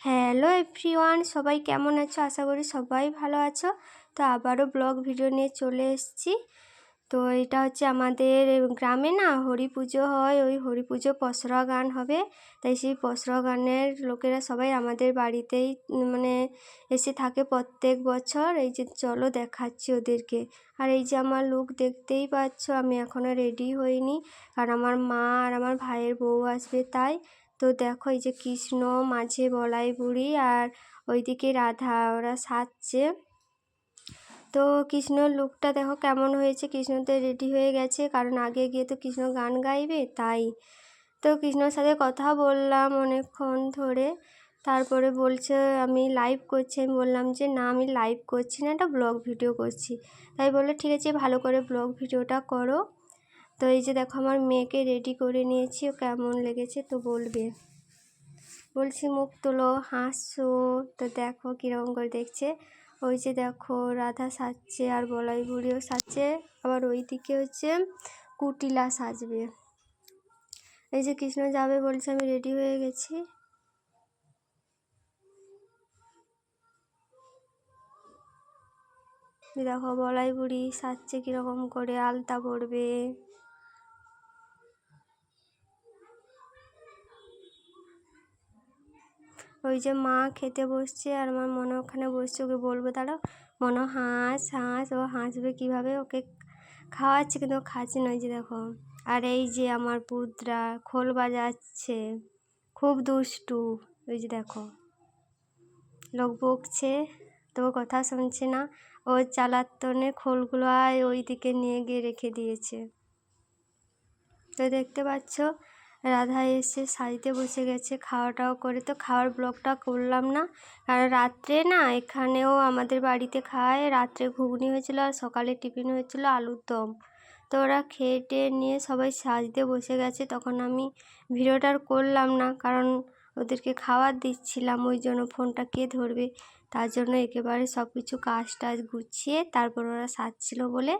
Hello everyone, সবাই কেমন আছো? আশা করি সবাই ভালো আছো। তো আবারও ব্লগ ভিডিও নিয়ে চলে এসেছি। তো এটা হচ্ছে আমাদের গ্রামে না হরি পুজো হয়, ওই হরি পুজো পসরা গান হবে। তাই সেই পসরা গানের লোকেরা সবাই আমাদের বাড়িতেই এসে থাকে প্রত্যেক বছর। এই যে চলো দেখাচ্ছি ওদেরকে। আর এই যে আমার লুক দেখতেই পাচ্ছ, আমি এখনও রেডি হইনি, কারণ আমার মা আর আমার ভাইয়ের বউ আসবে তাই। তো দেখো এই যে কৃষ্ণ, মাঝে বলাই বুড়ি আর ওইদিকে রাধা, ওরা সাজছে। তো কৃষ্ণর লুকটা দেখো কেমন হয়েছে। কৃষ্ণ তো রেডি হয়ে গেছে, কারণ আগে গিয়ে তো কৃষ্ণ গান গাইবে তাই। তো কৃষ্ণর সাথে কথা বললাম অনেকক্ষণ ধরে। তারপরে বলছে আমি লাইভ করছি। আমি বললাম যে না, আমি লাইভ করছি না, একটা ব্লগ ভিডিও করছি। তাই বললো ঠিক আছে, ভালো করে ব্লগ ভিডিওটা করো। তো এই যে দেখো আমার মেয়েকে রেডি করে নিয়েছি, ও কেমন লেগেছে তো বলবে। বলছি মুখ তোলো, হাসছো। তো দেখো কীরকম করে দেখছে। ওই যে দেখো রাধা সাজছে আর বলাই বুড়িও সাজছে, আবার ওই দিকে হচ্ছে কুটিলা সাজবে। এই যে কৃষ্ণ যাবে বলছে, আমি রেডি হয়ে গেছি। দেখো বলাই বুড়ি সাজছে কীরকম করে, আলতা পরবে। ওই যে মা খেতে বসছে আর আমার মনে ওখানে বসছে, ওকে বলবো দাঁড়াও মনে হাঁস হাঁস, ও হাসবে কীভাবে, ওকে খাওয়াচ্ছে কিন্তু ও খাচ্ছে না। ওই যে দেখো। আর এই যে আমার পুত্রা খোল বাজাচ্ছে, খুব দুষ্টু। ওই যে দেখো লোক বকছে তো কথা শুনছে না, ওর জ্বালাতনে খোলগুলো ওই দিকে নিয়ে গিয়ে রেখে দিয়েছে। তো দেখতে পাচ্ছ রাধা এসে সাজতে বসে গেছে, খাওয়াটাও করে। তো খাওয়ার ব্লগটা করলাম না, কারণ রাত্রে না এখানেও আমাদের বাড়িতে খায়। রাত্রে ঘুগনি হয়েছিল আর সকালে টিফিন হয়েছিল আলুর দম। তো ওরা খেয়ে টেয়ে নিয়ে সবাই সাজতে বসে গেছে, তখন আমি ভিডিওটা আর করলাম না, কারণ ওদেরকে খাবার দিচ্ছিলাম, ওই জন্য ফোনটা কে ধরবে। তার জন্য একেবারে সব কিছু কাজ টাজ গুছিয়ে তারপর ওরা সাজছিল বলে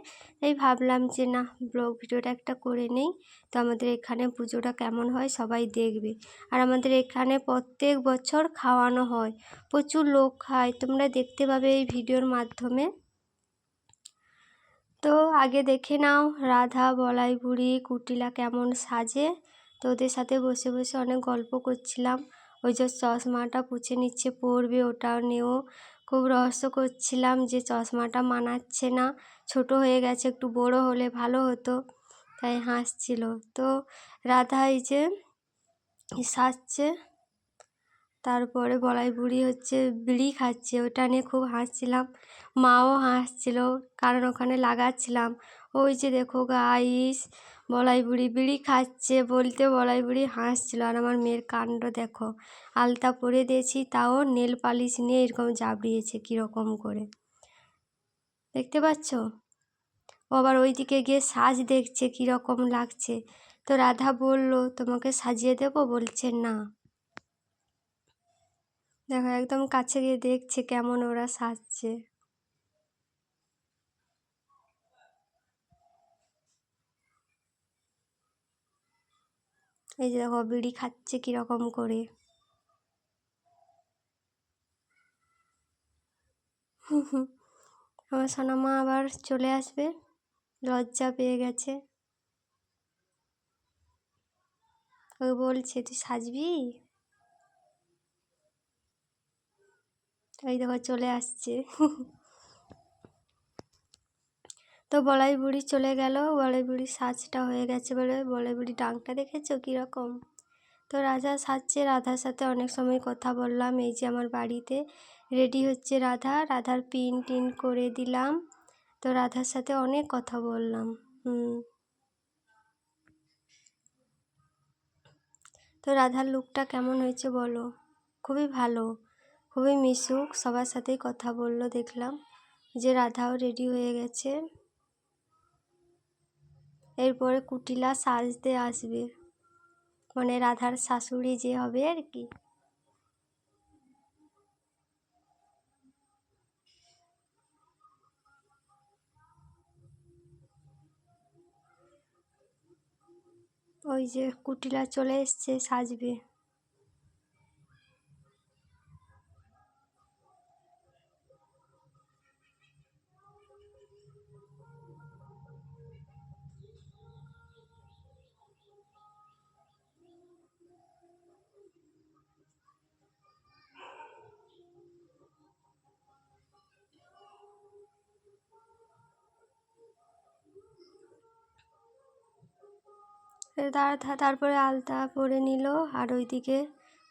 এই ভাবলাম যে না, ব্লগ ভিডিওটা একটা করে নেই। তো আমাদের এখানে পুজোটা কেমন হয় সবাই দেখবে। আর আমাদের এখানে প্রত্যেক বছর খাওয়ানো হয়, প্রচুর লোক খায়, তোমরা দেখতে পাবে এই ভিডিওর মাধ্যমে। তো আগে দেখে নাও রাধা, বলাই বুড়ি, কুটিলা কেমন সাজে। তো ওদের সাথে বসে বসে অনেক গল্প করছিলাম। ওই যে চশমাটা পুছে নিচ্ছে পরবে, ওটাও নিয়েও খুব রহস্য করছিলাম যে চশমাটা মানাচ্ছে না, ছোট হয়ে গেছে, একটু বড় হলে ভালো হতো। তাই হাসছিল। তো রাধা এই যে সাজছে, তারপরে বলাই বুড়ি হচ্ছে বিড়ি খাচ্ছে, ওটা নিয়ে খুব হাসছিলাম। মাও হাসছিল, কারণ ওখানে লাগাচ্ছিলাম। ওই যে দেখো গাইস, বলাই বুড়ি বিড়ি খাচ্ছে বলতে বলাই বুড়ি হাসছিল। আর আমার মেয়ের কাণ্ড দেখো, আলতা পরে দিয়েছি তাও নেল পালিশ নিয়ে এরকম জাবড়িয়েছে কীরকম করে, দেখতে পাচ্ছ। ও আবার ওই দিকে গিয়ে সাজ দেখছে কীরকম লাগছে। তো রাধা বলল তোমাকে সাজিয়ে দেবো, বলছে না। দেখো একদম কাছে গিয়ে দেখছে কেমন ওরা সাজছে। এই যে দেখো বিড়ি খাচ্ছে কীরকম করে। আমার সোনামা আবার চলে আসবে, লজ্জা পেয়ে গেছে। ও বলছে তুই সাজবি। এই দেখো চলে আসছে। তো বলাই বুড়ি চলে গেল, বলাই বুড়ির সাজটা হয়ে গেছে বলে। বলাই বুড়ি ডাংটা দেখেছো কীরকম। তো রাধা সাজছে, রাধার সাথে অনেক সময় কথা বললাম। এই যে আমার বাড়িতে রেডি হচ্ছে রাধা, রাধার পিন টিন করে দিলাম। তো রাধার সাথে অনেক কথা বললাম। তো রাধার লুকটা কেমন হয়েছে বলো। খুবই ভালো, খুবই মিশুক, সবার সাথেই কথা বললো। দেখলাম যে রাধাও রেডি হয়ে গেছে। এরপরে কুটিলা সাজতে আসবে, মানে রাধার শাশুড়ি যে হবে আর কি। ওই যে কুটিলা চলে এসছে, সাজবে। তারপরে আলতা পরে নিল, আর ওইদিকে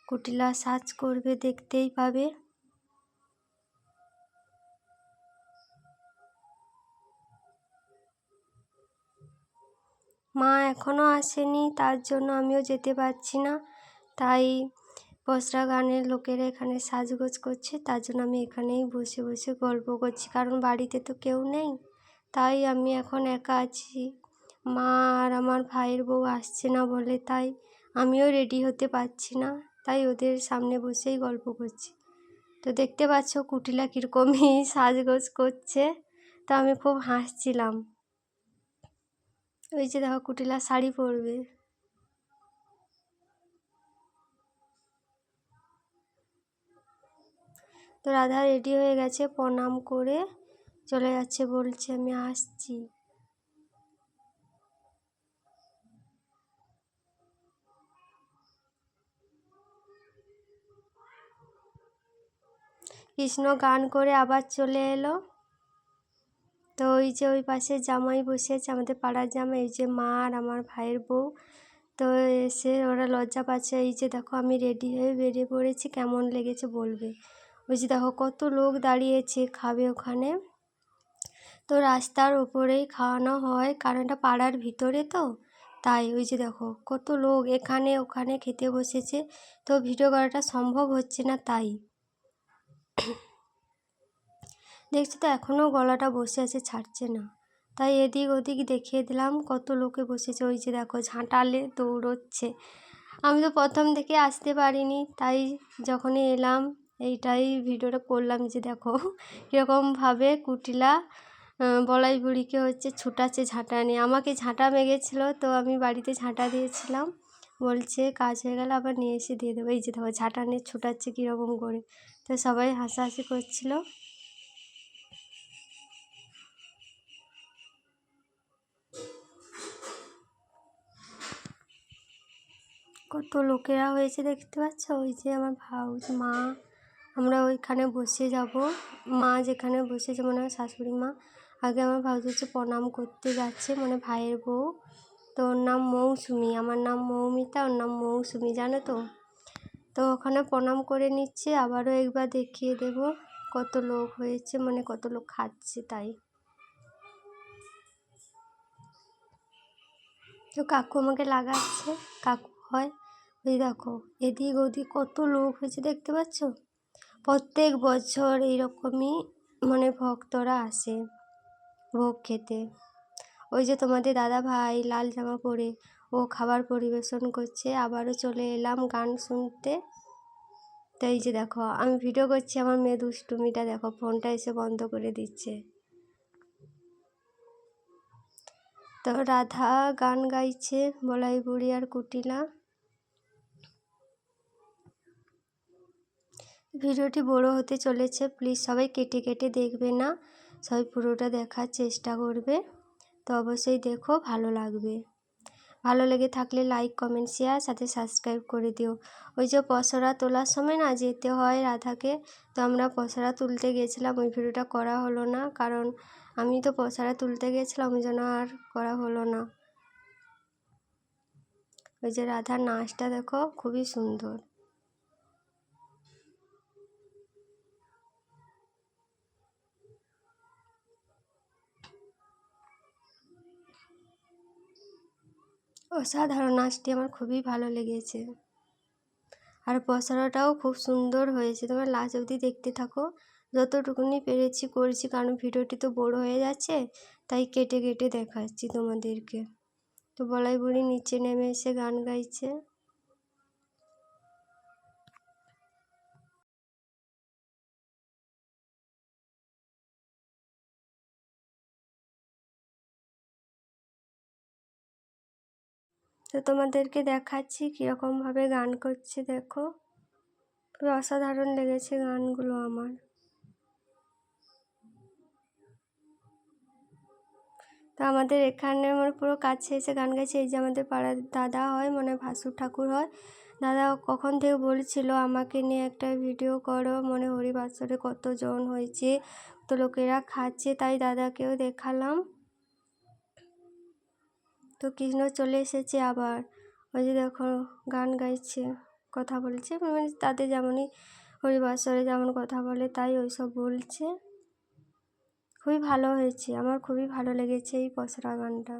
কুটিলা সাজ করবে, দেখতেই পাবে। মা এখনও আসেনি, তার জন্য আমিও যেতে পারছি না। তাই পসরা গানের লোকেরা এখানে সাজগোজ করছে, তার জন্য আমি এখানেই বসে বসে গল্প করছি, কারণ বাড়িতে তো কেউ নেই। তাই আমি এখন একা আছি। মা আর আমার ভাইয়ের বউ আসছে না বলে তাই আমিও রেডি হতে পারছি না, তাই ওদের সামনে বসেই গল্প করছি। তো দেখতে পাচ্ছ কুটিলা কীরকমই সাজগোজ করছে, তো আমি খুব হাসছিলাম। ওই যে দেখো কুটিলা শাড়ি পরবে। তো রাধা রেডি হয়ে গেছে, প্রণাম করে চলে যাচ্ছে, বলছে আমি আসছি। কৃষ্ণ গান করে আবার চলে এলো। তো ওই যে ওই পাশে জামাই বসে আছে, আমাদের পাড়ার জামাই, এই যে মা আর আমার ভাইয়ের বউ। তো এসে ওরা লজ্জা পাচ্ছে। এই যে দেখো আমি রেডি হয়ে বেরিয়ে পড়েছি, কেমন লেগেছে বলবে। ওই যে দেখো কত লোক দাঁড়িয়েছে খাবে ওখানে। তো রাস্তার ওপরেই খাওয়ানো হয়, কারণ এটা পাড়ার ভিতরে তো, তাই ওই যে দেখো কত লোক এখানে ওখানে খেতে বসেছে। তো ভিডিও করাটা সম্ভব হচ্ছে না, তাই দেখছি তো এখনও গলাটা বসে আছে, ছাড়ছে না। তাই এদিক ওদিক দেখিয়ে দিলাম কত লোকে বসেছে। ওই যে দেখো ঝাঁটালে দৌড়চ্ছে। আমি তো প্রথম থেকে আসতে পারিনি, তাই যখনই এলাম এইটাই ভিডিওটা করলাম, যে দেখো কীরকমভাবে কুটিলা বলাই বুড়িকে হচ্ছে ছুটাচ্ছে ঝাঁটা নিয়ে। আমাকে ঝাঁটা মেগেছিলো, তো আমি বাড়িতে ঝাঁটা দিয়েছিলাম, বলছে কাজ হয়ে গেলে আবার নিয়ে এসে দিয়ে দেবো। এই যে দেখো ঝাঁটা নিয়ে ছুটাচ্ছে কীরকম করে। তো সবাই হাসাহাসি করছিল। কত লোকেরা হয়েছে দেখতে পাচ্ছ। ওই যে আমার ভাউজ, মা, আমরা ওইখানে বসে যাব। মা যেখানে বসেছে মনে হয় শাশুড়ি মা, আগে আমার ভাউজ হচ্ছে প্রণাম করতে যাচ্ছে, মানে ভাইয়ের বউ। তো ওর নাম মৌসুমি, আমার নাম মৌমিতা, ওর নাম মৌসুমি, জানো তো। তো ওখানে প্রণাম করে নিচ্ছে। আবারও একবার দেখিয়ে দেব কত লোক হয়েছে, মানে কত লোক খাচ্ছে। তাই তো কাকু আমাকে লাগাচ্ছে, কাকু হয়। ওই দেখো এদিক ওদিক কত লোক হয়েছে দেখতে পাচ্ছ। প্রত্যেক বছর এইরকমই মানে ভক্তরা আসে ভোগ খেতে। ওই যে তোমাদের দাদা ভাই লাল জামা পরে ও খাবার পরিবেশন করছে। আবারও চলে এলাম গান শুনতে। তো এই যে দেখো আমি ভিডিও করছি, আমার মেয়ে দুষ্টুমিটা দেখো, ফোনটা এসে বন্ধ করে দিচ্ছে। তো রাধা গান গাইছে, বলাই বুড়ি আর কুটিলা। ভিডিওটি বড় হতে চলেছে, প্লিজ সবাই কেটে কেটে দেখবে না, সবাই পুরোটা দেখার চেষ্টা করবে। তো অবশ্যই দেখো, ভালো লাগবে। ভালো লেগে থাকলে লাইক কমেন্ট শেয়ার সাথে সাবস্ক্রাইব করে দিও। ওই যে পসরা তোলার সময় না যেতে হয় রাধাকে, তো আমরা পসরা তুলতে গেছিলাম, ওই ভিডিওটা করা হলো না, কারণ আমি তো পসরা তুলতে গেছিলাম, ওই জন্য আর করা হলো না। ওই যে রাধার নাচটা দেখো খুবই সুন্দর। অসাধারণ নাচটি আমার খুবই ভালো লেগেছে। আর পসরাটাও খুব সুন্দর হয়েছে, তোমরা লাস্ট অবধি দেখতে থাকো। যতটুকুনি পেরেছি করেছি, কারণ ভিডিওটি তো বড় হয়ে যাচ্ছে, তাই কেটে কেটে দেখাচ্ছি তোমাদেরকে। তো বলাই বুড়ি নিচে নেমে এসে গান গাইছে। তো তোমাদেরকে দেখাচ্ছি কীরকমভাবে গান করছে, দেখো খুবই অসাধারণ লেগেছে গানগুলো আমার। তো আমাদের এখানে মানে পুরো কাছে এসে গান গাইছে। এই যে আমাদের পাড়ার দাদা হয়, মানে ভাসুর ঠাকুর হয়। দাদা কখন থেকে বলছিল আমাকে নিয়ে একটা ভিডিও করো, মানে হরিবাসরে কতজন হয়েছে, তো লোকেরা খাচ্ছে, তাই দাদাকেও দেখালাম। তো তো কৃষ্ণ চলে এসেছে আবার, ওই যে দেখো গান গাইছে, কথা বলছে, মানে তাদের যেমনই হরিবাসরে যেমন কথা বলে তাই ওইসব বলছে। খুবই ভালো হয়েছে, আমার খুবই ভালো লেগেছে এই পসরা গানটা।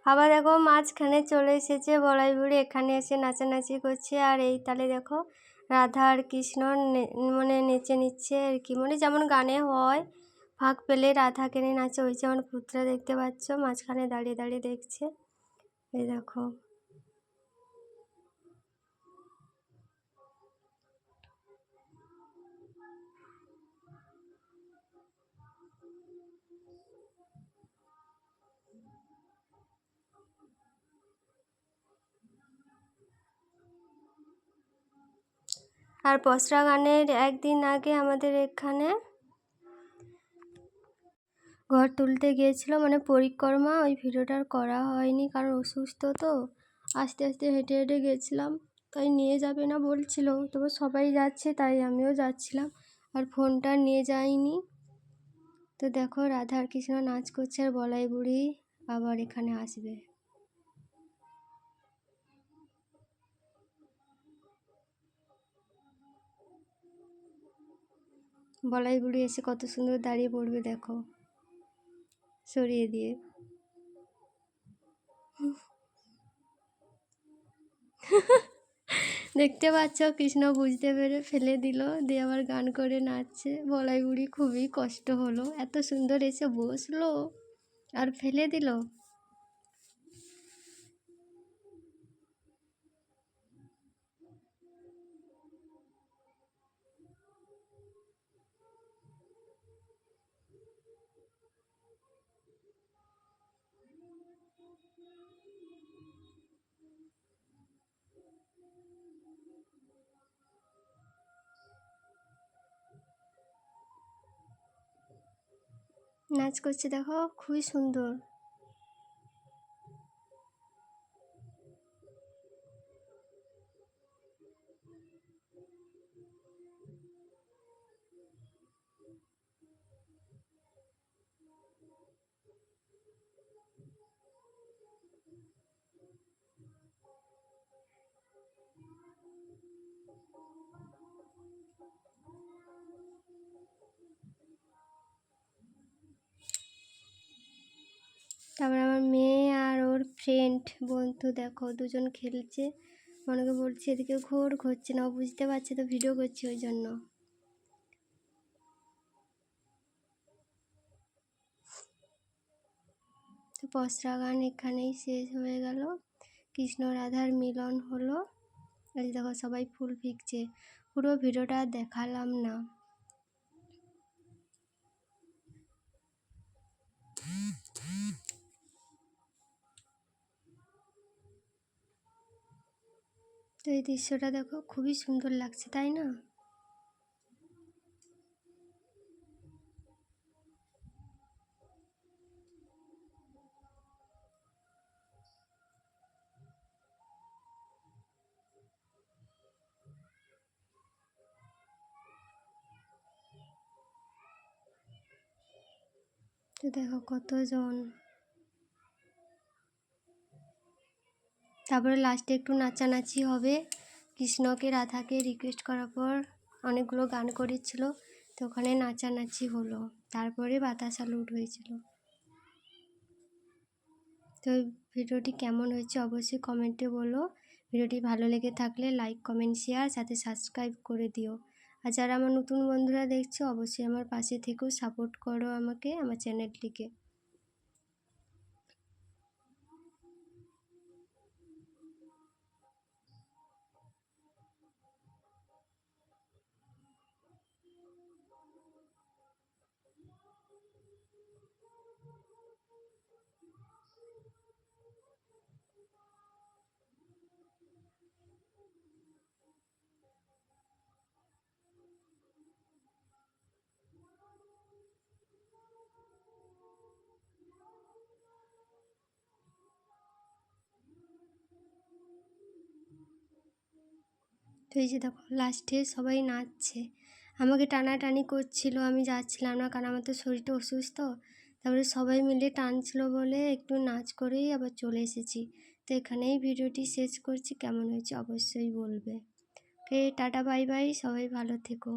আবার দেখো মাঝখানে চলে এসেছে বলাই বুড়ি, এখানে এসে নাচানাচি করছে। আর এই তালে দেখো রাধা আর কৃষ্ণ মানে নেচে নিচ্ছে আর কি, মানে যেমন গানে হয় ফাঁক পেলে রাধাকে নিয়ে নাচে, ওই যেমন পুত্রা দেখতে পাচ্ছ মাঝখানে দাঁড়িয়ে দাঁড়িয়ে দেখছে। এই দেখো আর পসরা গানের একদিন আগে আমাদের এখানে ঘর তুলতে গিয়েছিল, মানে পরিক্রমা, ওই ভিডিওটার করা হয়নি কারণ অসুস্থ তো, আস্তে আস্তে হেঁটে হেঁটে গেছিলাম, তাই নিয়ে যাবে না বলছিল, তবে সবাই যাচ্ছে তাই আমিও যাচ্ছিলাম, আর ফোনটা নিয়ে যাইনি। তো দেখো রাধা আর কৃষ্ণ নাচ করছে, আর বলাই বুড়ি আবার এখানে আসবে। বলাই বুড়ি এসে কত সুন্দর দাঁড়িয়ে পড়বে দেখো, সরিয়ে দিয়ে। দেখতে পাচ্ছ কৃষ্ণ বুঝতে পেরে ফেলে দিল, দিয়ে আবার গান করে নাচছে। বলাই বুড়ি খুবই কষ্ট হলো, এত সুন্দর এসে বসলো আর ফেলে দিল। নাচ করছে দেখো, খুবই সুন্দর। তারপর আমার মেয়ে আর ওর ফ্রেন্ড বন্ধু দেখো দুজন খেলছে, অনেকে বলছে এদিকে ঘোর, ঘুরছে না, বুঝতে পারছে তো ভিডিও করছি ওই জন্য। তো পসরা গান এখানেই শেষ হয়ে গেল, কৃষ্ণ রাধার মিলন হলো। এই দেখো সবাই ফুল ফিকছে, পুরো ভিডিওটা দেখালাম না। তো এই দৃশ্যটা দেখো খুবই সুন্দর লাগছে, তাই না? তো দেখো কতজন। তারপরে লাস্টে একটু নাচানাচি হবে। কৃষ্ণকে রাধাকে রিকোয়েস্ট করার পর অনেকগুলো গান করেছিল, তো ওখানে নাচানাচি হলো। তারপরে বাতাসা লুট হয়েছিল। তো ভিডিওটি কেমন হয়েছে অবশ্যই কমেন্টে বলো। ভিডিওটি ভালো লেগে থাকলে লাইক, কমেন্ট, শেয়ার, সাথে সাবস্ক্রাইব করে দিও। আর যারা আমার নতুন বন্ধুরা দেখছো অবশ্যই আমার পাশে থেকেও সাপোর্ট করো আমাকে, আমার চ্যানেলটিকে। তো এই যে দেখো লাস্টে সবাই নাচছে, আমাকে টানাটানি করছিল, আমি যাচ্ছিলাম না কারণ আমার তো শরীরটা অসুস্থ। তারপরে সবাই মিলে টানছিল বলে একটু নাচ করেই আবার চলে এসেছি। তো এখানেই ভিডিওটি শেষ করছি, কেমন হয়েছে অবশ্যই বলবে। ওকে, টাটা, বাই বাই, সবাই ভালো থেকো।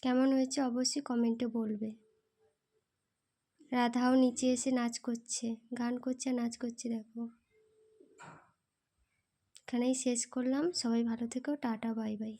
কেমন হয়েছে অবশ্যই কমেন্টে বলবে। রাধাও নিচে এসে নাচ করছে, গান করছে, নাচ করছে, দেখো। এখানেই শেষ করলাম, সবাই ভালো থেকো, টাটা, বাই বাই।